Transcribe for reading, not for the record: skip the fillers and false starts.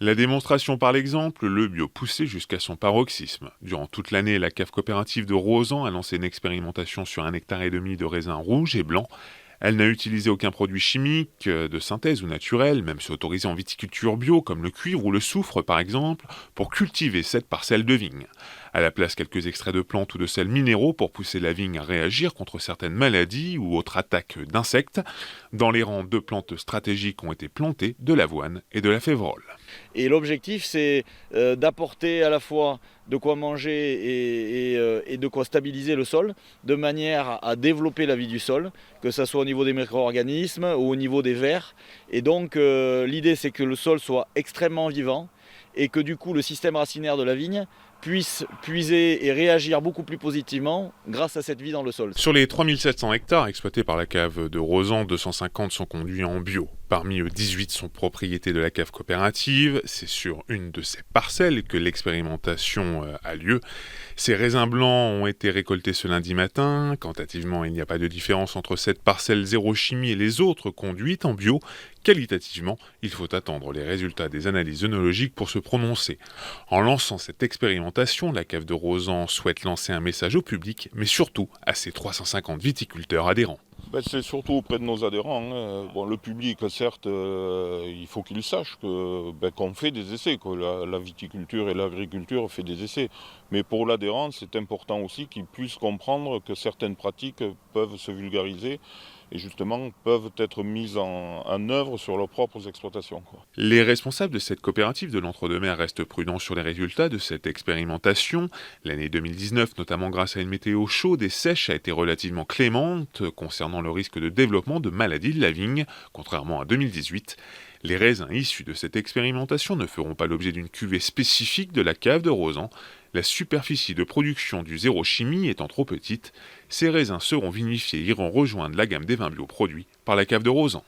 La démonstration par l'exemple, le bio poussé jusqu'à son paroxysme. Durant toute l'année, la cave coopérative de Rosan a lancé une expérimentation sur 1,5 hectare de raisins rouges et blancs. Elle n'a utilisé aucun produit chimique, de synthèse ou naturel, même si autorisé en viticulture bio, comme le cuivre ou le soufre par exemple, pour cultiver cette parcelle de vigne. À la place, quelques extraits de plantes ou de sels minéraux pour pousser la vigne à réagir contre certaines maladies ou autres attaques d'insectes. Dans les rangs, 2 plantes stratégiques ont été plantées, de l'avoine et de la févrole. Et l'objectif, c'est d'apporter à la fois de quoi manger et de quoi stabiliser le sol, de manière à développer la vie du sol, que ce soit au niveau des micro-organismes ou au niveau des vers. Et donc l'idée, c'est que le sol soit extrêmement vivant et que du coup le système racinaire de la vigne puisse puiser et réagir beaucoup plus positivement grâce à cette vie dans le sol. Sur les 3700 hectares exploités par la cave de Rosan, 250 sont conduits en bio. Parmi eux, 18 sont propriétés de la cave coopérative. C'est sur une de ces parcelles que l'expérimentation a lieu. Ces raisins blancs ont été récoltés ce lundi matin. Quantitativement, il n'y a pas de différence entre cette parcelle zéro chimie et les autres conduites en bio. Qualitativement, il faut attendre les résultats des analyses œnologiques pour se prononcer. En lançant cette expérimentation, la cave de Rosan souhaite lancer un message au public, mais surtout à ses 350 viticulteurs adhérents. C'est surtout auprès de nos adhérents, hein. Bon, le public, certes, il faut qu'il sache qu'on fait des essais, que la viticulture et l'agriculture fait des essais. Mais pour l'adhérent, c'est important aussi qu'il puisse comprendre que certaines pratiques peuvent se vulgariser et justement peuvent être mises en œuvre sur leurs propres exploitations, quoi. Les responsables de cette coopérative de l'Entre-deux-Mers restent prudents sur les résultats de cette expérimentation. L'année 2019, notamment grâce à une météo chaude et sèche, a été relativement clémente concernant le risque de développement de maladies de la vigne, contrairement à 2018. Les raisins issus de cette expérimentation ne feront pas l'objet d'une cuvée spécifique de la cave de Rosan. La superficie de production du zéro chimie étant trop petite, ces raisins seront vinifiés et iront rejoindre la gamme des vins bio produits par la cave de Rosan.